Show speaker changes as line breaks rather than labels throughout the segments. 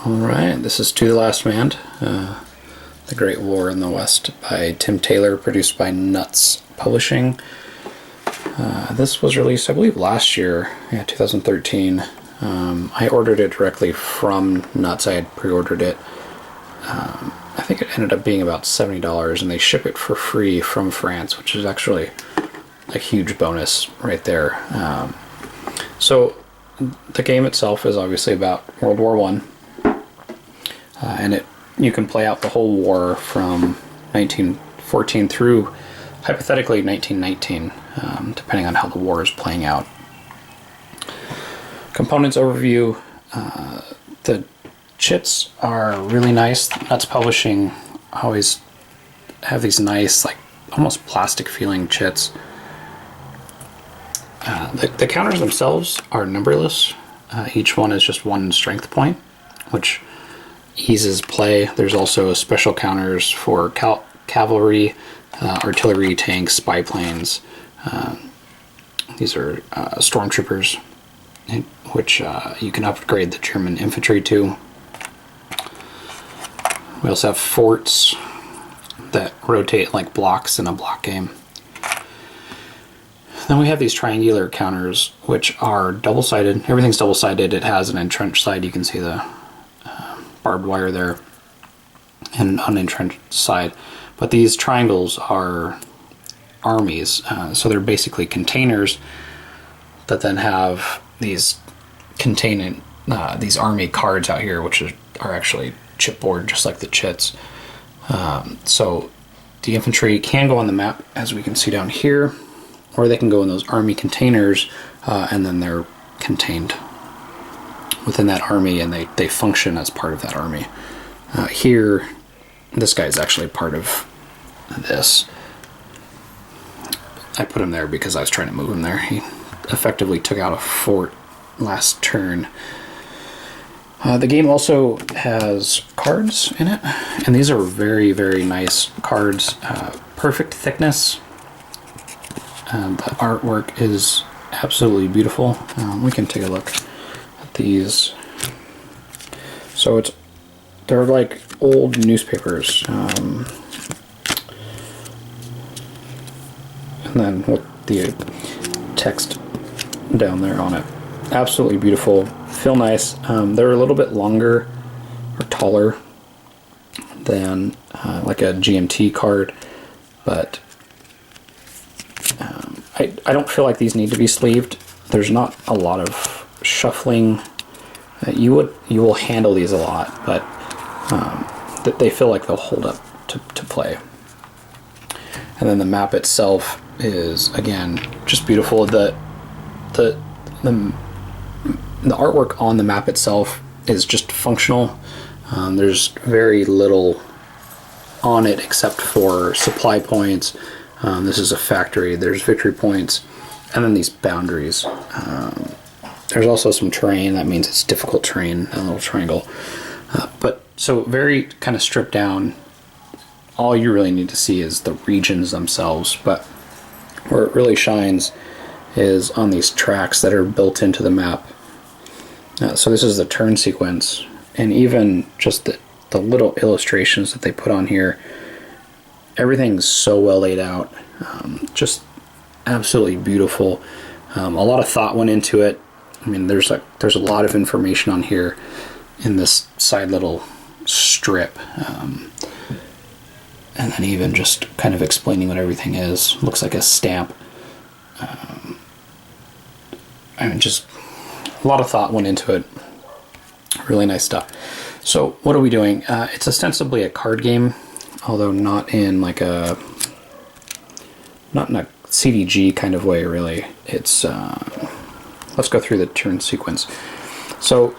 Alright, this is To the Last Man, The Great War in the West by Tim Taylor, produced by Nuts Publishing. This was released, I believe, last year, 2013. I ordered it directly from Nuts. I had pre-ordered it. I think it ended up being about $70, and they ship it for free from France, which is actually a huge bonus right there. So the game itself is obviously about World War I. And you can play out the whole war from 1914 through, hypothetically, 1919, depending on how the war is playing out. Components overview. The chits are really nice. Nuts Publishing always have these nice, like, almost plastic feeling chits. The counters themselves are numberless. Each one is just one strength point, which eases play. There's also special counters for cavalry, artillery, tanks, spy planes. These are stormtroopers, which you can upgrade the German infantry to. We also have forts that rotate like blocks in a block game. Then we have these triangular counters, which are double-sided. Everything's double-sided. It has an entrenched side. You can see the barbed wire there, and an unentrenched side. But these triangles are armies, so they're basically containers that then have these containing these army cards out here, which are actually chipboard, just like the chits. So the infantry can go on the map, as we can see down here, or they can go in those army containers, and then they're contained within that army, and they function as part of that army. Here, this guy is actually part of this. I put him there because I was trying to move him there. He effectively took out a fort last turn. The game also has cards in it, and these are very, very nice cards. Perfect thickness. The artwork is absolutely beautiful. We can take a look at these. So they're like old newspapers, and then with the text down there on it. Absolutely beautiful. Feel nice. They're a little bit longer or taller than like a GMT card, but I don't feel like these need to be sleeved. There's not a lot of shuffling. You will handle these a lot, but they feel like they'll hold up to play. And then the map itself is, again, just beautiful. The artwork on the map itself is just functional. There's very little on it except for supply points. This is a factory. There's victory points, and then these boundaries. There's also some terrain. That means it's difficult terrain, a little triangle. But so very kind of stripped down. All you really need to see is the regions themselves, but where it really shines is on these tracks that are built into the map. So this is the turn sequence, and even just the little illustrations that they put on here, everything's so well laid out. Just absolutely beautiful. A lot of thought went into it. I mean, there's a lot of information on here in this side little strip, and then even just kind of explaining what everything is. Looks like a stamp. I mean, just a lot of thought went into it. Really nice stuff. So what are we doing? It's ostensibly a card game, although not in like a CDG kind of way, really. It's let's go through the turn sequence. So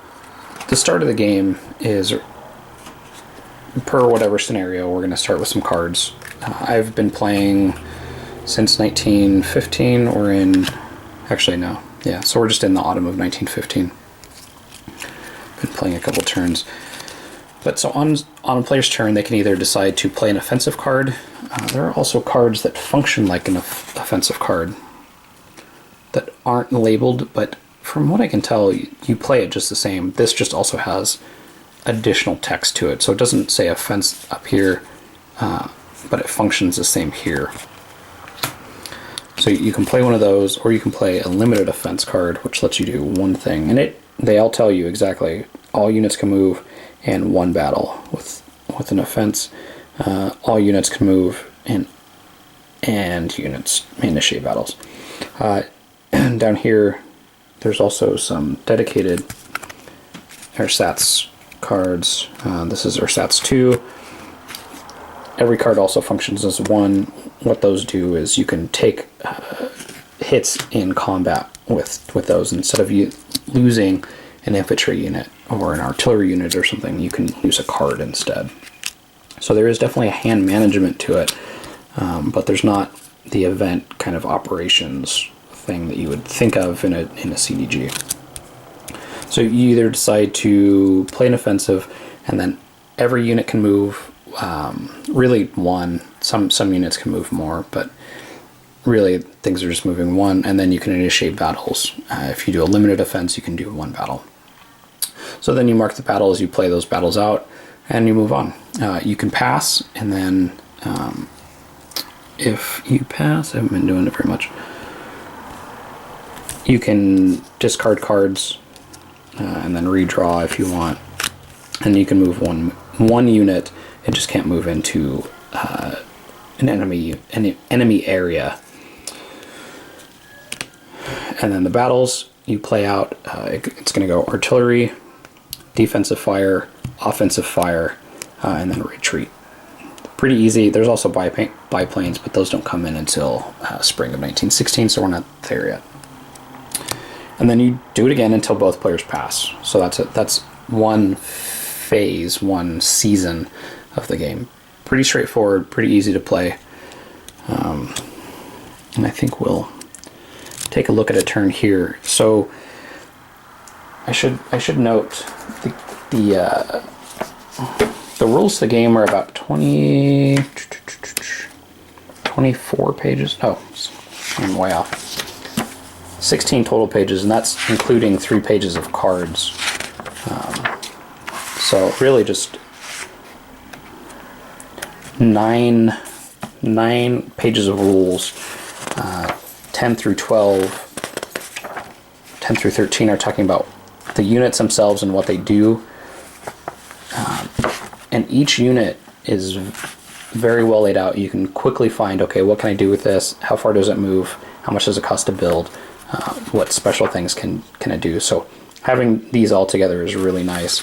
the start of the game is, per whatever scenario, we're going to start with some cards. I've been playing since 1915, or actually no, yeah, so we're just in the autumn of 1915. Been playing a couple turns. But so on a player's turn, they can either decide to play an offensive card. There are also cards that function like an offensive card that aren't labeled, but from what I can tell, you play it just the same. This just also has additional text to it. So it doesn't say offense up here, but it functions the same here. So you can play one of those, or you can play a limited offense card, which lets you do one thing. And they all tell you exactly all units can move and one battle. With an offense, all units can move and units initiate battles. Down here, there's also some dedicated ersatz cards. This is ersatz 2. Every card also functions as one. What those do is you can take hits in combat with those. Instead of you losing an infantry unit or an artillery unit or something, you can use a card instead. So there is definitely a hand management to it, but there's not the event kind of operations thing that you would think of in a CDG. So you either decide to play an offensive, and then every unit can move. Really one. Some units can move more, but really things are just moving one, and then you can initiate battles. If you do a limited offense, you can do one battle. So then you mark the battles, you play those battles out, and you move on. You can pass, and then if you pass, I haven't been doing it very much, you can discard cards and then redraw if you want, and you can move one unit. It just can't move into an enemy area. And then the battles you play out, it's going to go artillery, defensive fire, offensive fire, and then retreat. Pretty easy. There's also biplanes, but those don't come in until spring of 1916, so we're not there yet. And then you do it again until both players pass. So that's one phase, one season of the game. Pretty straightforward, pretty easy to play. And I think we'll take a look at a turn here. So I should note the rules of the game are about 24 pages. Oh, I'm way off. 16 total pages, and that's including 3 pages of cards. So really just nine pages of rules. 10 through 12, 10 through 13 are talking about the units themselves and what they do. And each unit is very well laid out. You can quickly find, okay, what can I do with this? How far does it move? How much does it cost to build? What special things can it do? So having these all together is really nice.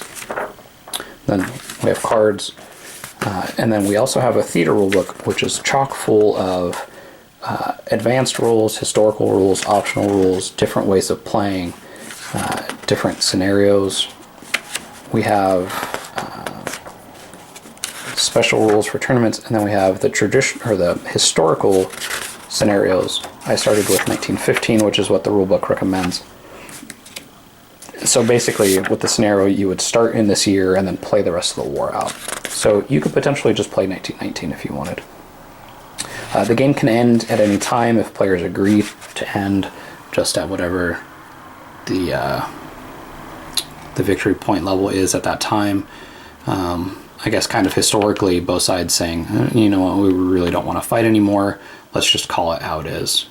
Then we have cards. And then we also have a theater rulebook, which is chock full of advanced rules, historical rules, optional rules, different ways of playing, different scenarios. We have special rules for tournaments, and then we have the tradition or the historical scenarios. I started with 1915, which is what the rulebook recommends. So basically, with the scenario, you would start in this year and then play the rest of the war out. So you could potentially just play 1919 if you wanted. The game can end at any time if players agree to end just at whatever the victory point level is at that time. I guess kind of historically, both sides saying, you know what, we really don't want to fight anymore. Let's just call it how it is.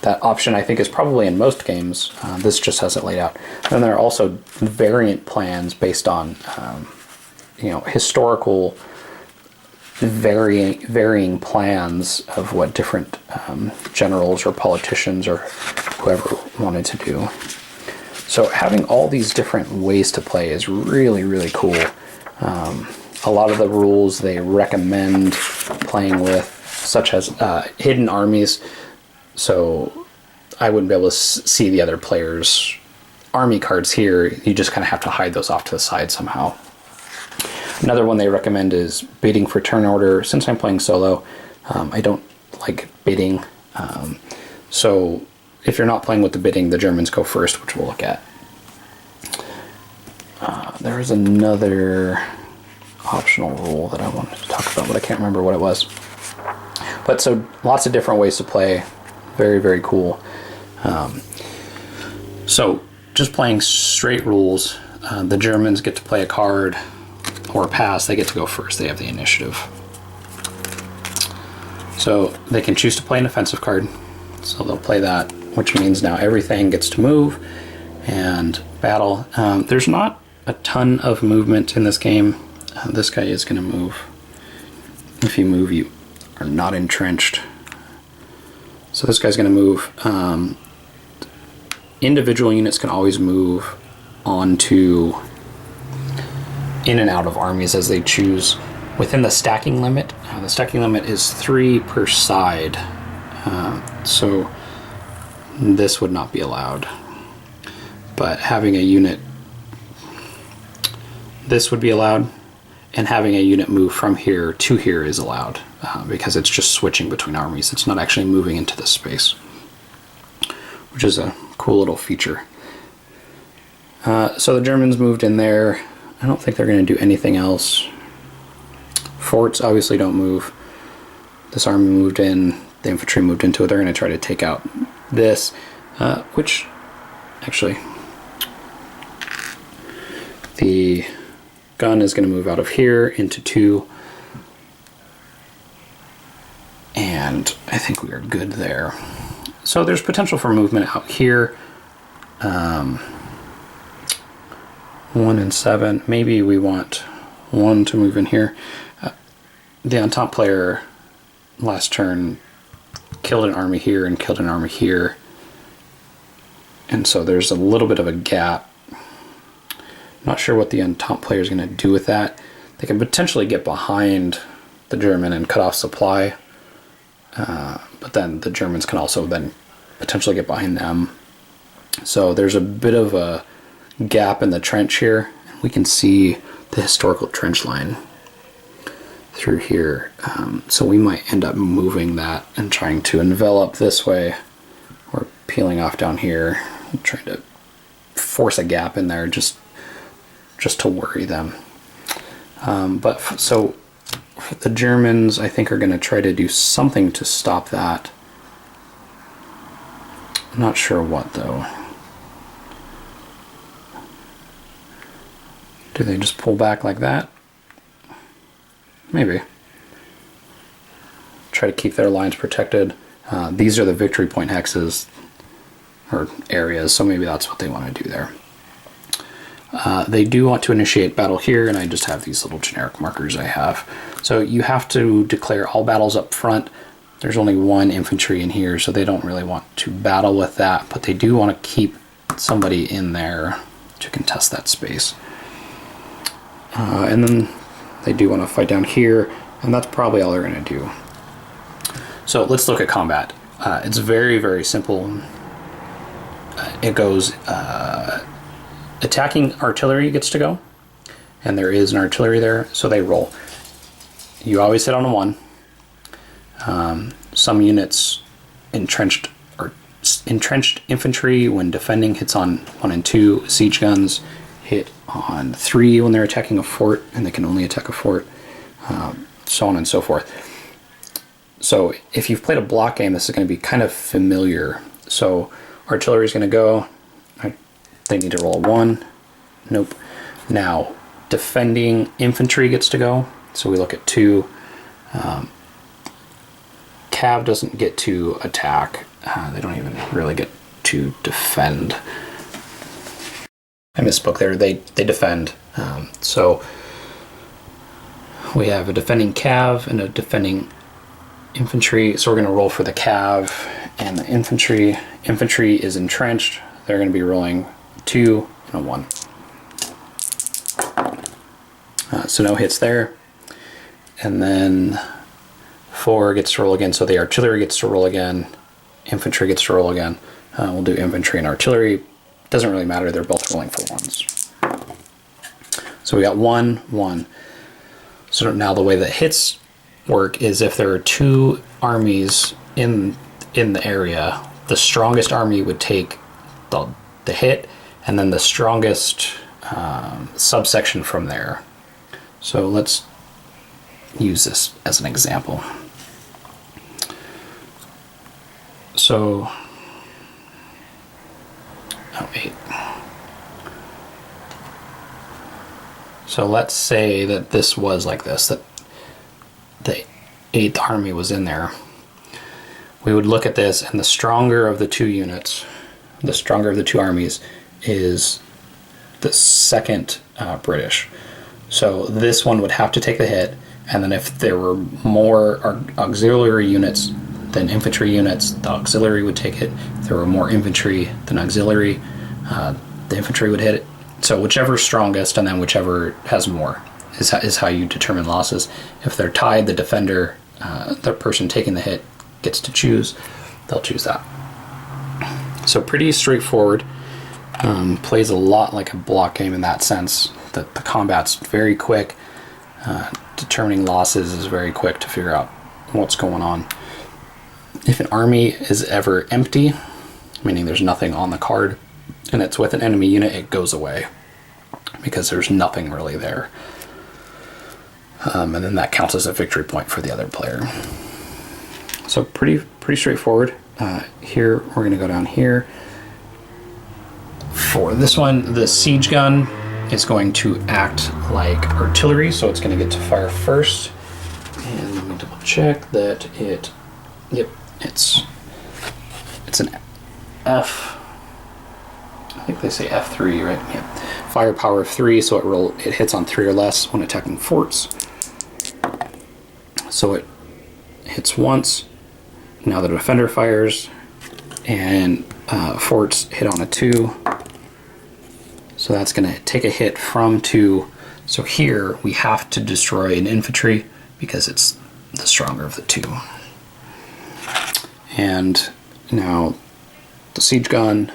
That option, I think, is probably in most games. This just has it laid out. And there are also variant plans based on, historical varying plans of what different generals or politicians or whoever wanted to do. So having all these different ways to play is really, really cool. A lot of the rules they recommend playing with, such as hidden armies. So I wouldn't be able to see the other players' army cards here. You just kind of have to hide those off to the side somehow. Another one they recommend is bidding for turn order. Since I'm playing solo, I don't like bidding. So if you're not playing with the bidding, the Germans go first, which we'll look at. There was another optional rule that I wanted to talk about, but I can't remember what it was. But so lots of different ways to play. Very, very cool. So just playing straight rules, the Germans get to play a card or pass. They get to go first. They have the initiative. So they can choose to play an offensive card. So they'll play that, which means now everything gets to move and battle. There's not a ton of movement in this game. This guy is going to move. If you move, you are not entrenched. So this guy's going to move. Individual units can always move onto in and out of armies as they choose within the stacking limit. The stacking limit is 3 per side. So this would not be allowed. But having a unit, this would be allowed, and having a unit move from here to here is allowed because it's just switching between armies. It's not actually moving into this space, which is a cool little feature. So the Germans moved in there. I don't think they're going to do anything else. Forts obviously don't move. This army moved in. The infantry moved into it. They're going to try to take out this, which actually the gun is going to move out of here into 2. And I think we are good there. So there's potential for movement out here. 1 and 7. Maybe we want 1 to move in here. The Entente player last turn killed an army here and killed an army here. And so there's a little bit of a gap. Not sure what the Entente player is going to do with that. They can potentially get behind the German and cut off supply. But then the Germans can also then potentially get behind them. So there's a bit of a gap in the trench here. We can see the historical trench line through here. So we might end up moving that and trying to envelop this way, or peeling off down here, trying to force a gap in there just to worry them. So the Germans, I think, are going to try to do something to stop that. I'm not sure what, though. Do they just pull back like that? Maybe. Try to keep their lines protected. These are the victory point hexes, or areas, so maybe that's what they want to do there. They do want to initiate battle here, and I just have these little generic markers I have. So you have to declare all battles up front. There's only 1 infantry in here, so they don't really want to battle with that, but they do want to keep somebody in there to contest that space. And then they do want to fight down here, and that's probably all they're going to do. So let's look at combat. It's very, very simple. It goes attacking artillery gets to go, and there is an artillery there, so they roll. You always hit on a 1. Some units entrenched infantry when defending hits on 1 and 2. Siege guns hit on 3 when they're attacking a fort, and they can only attack a fort, so on and so forth. So if you've played a block game, this is going to be kind of familiar. So artillery is going to go. They need to roll a 1. Nope. Now defending infantry gets to go. So we look at 2. Cav doesn't get to attack. They don't even really get to defend. I misspoke there. They defend. So we have a defending cav and a defending infantry. So we're going to roll for the cav and the infantry. Infantry is entrenched. They're going to be rolling 2 and a 1. So no hits there. And then 4 gets to roll again. So the artillery gets to roll again. Infantry gets to roll again. We'll do infantry and artillery. Doesn't really matter. They're both rolling for 1s. So we got 1, 1. So now the way that hits work is if there are 2 armies in the area, the strongest army would take the hit, and then the strongest subsection from there. So let's use this as an example. So, oh wait, So let's say that this was like this, that the 8th Army was in there. We would look at this, and the stronger of the two units, the stronger of the two armies, is the 2nd British. So this one would have to take the hit, and then if there were more auxiliary units than infantry units, the auxiliary would take it. If there were more infantry than auxiliary, the infantry would hit it. So whichever's strongest, and then whichever has more, is how you determine losses. If they're tied, the defender, the person taking the hit, gets to choose. They'll choose that. So pretty straightforward. Plays a lot like a block game in that sense. That the combat's very quick. Determining losses is very quick to figure out what's going on. If an army is ever empty, meaning there's nothing on the card, and it's with an enemy unit, it goes away because there's nothing really there. And then that counts as a victory point for the other player. So pretty straightforward. Here, we're going to go down here. For this one, the siege gun is going to act like artillery, so it's going to get to fire first. And let me double check that it's an F. I think they say F3, right? Yeah. Firepower of 3, so it hits on 3 or less when attacking forts. So it hits once. Now the defender fires, and forts hit on a 2. So that's going to take a hit from 2. So here we have to destroy an infantry because it's the stronger of the 2. And now the siege gun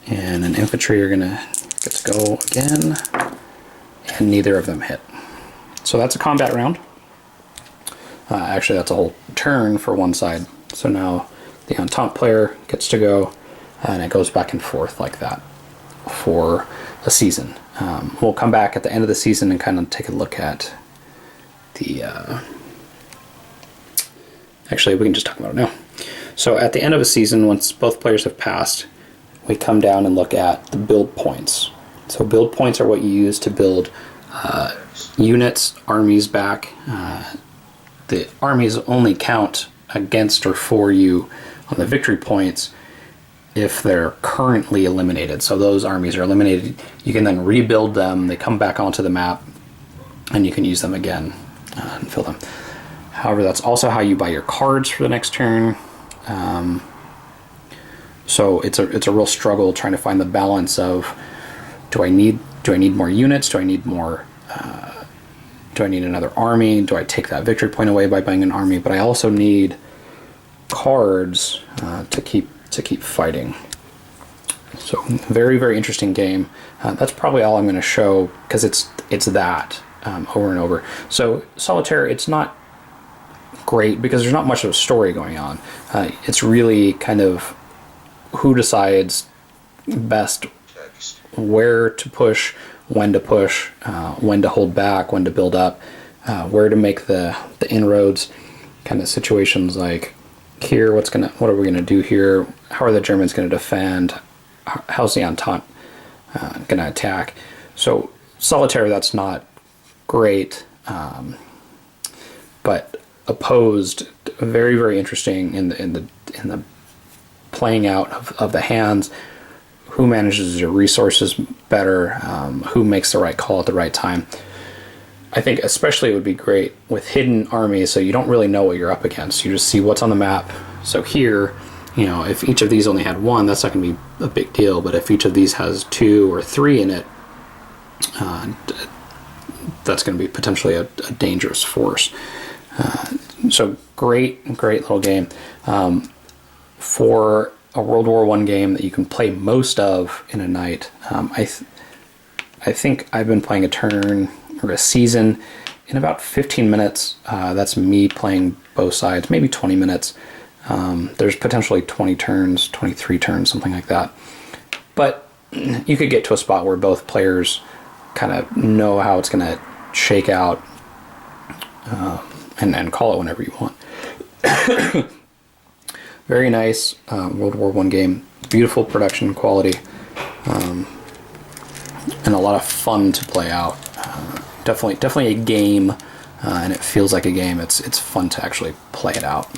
and an infantry are going to get to go again, and neither of them hit. So that's a combat round. Actually, that's a whole turn for one side. So now the Entente player gets to go, and it goes back and forth like that for a season. We'll come back at the end of the season and kind of take a look at the... Actually, we can just talk about it now. So at the end of a season, once both players have passed, we come down and look at the build points. So build points are what you use to build units, armies back. The armies only count against or for you on the victory points if they're currently eliminated. So those armies are eliminated. You can then rebuild them. They come back onto the map, and you can use them again and fill them. However, that's also how you buy your cards for the next turn. So it's a real struggle trying to find the balance of do I need more units? Do I need more? Do I need another army? Do I take that victory point away by buying an army? But I also need cards to keep fighting. So very, very interesting game. That's probably all I'm going to show because it's that over and over. So Solitaire, it's not great because there's not much of a story going on. It's really kind of who decides best where to push, when to push, when to hold back, when to build up, where to make the inroads. Kind of situations like here, what are we gonna do here? How are the Germans gonna defend? How's the Entente gonna attack? So Solitaire, that's not great, but Opposed, very, very interesting in the playing out of the hands. Who manages your resources better? Who makes the right call at the right time? I think especially it would be great with hidden armies, so you don't really know what you're up against. You just see what's on the map. So here, if each of these only had 1, that's not going to be a big deal. But if each of these has 2 or 3 in it, that's going to be potentially a dangerous force. So great little game. For a World War I game that you can play most of in a night, I think I've been playing a turn or a season in about 15 minutes. That's me playing both sides, maybe 20 minutes. There's potentially 20 turns, 23 turns, something like that. But you could get to a spot where both players kind of know how it's going to shake out, and call it whenever you want. Very nice World War I game. Beautiful production quality. and a lot of fun to play out. Definitely a game, and it feels like a game. It's fun to actually play it out.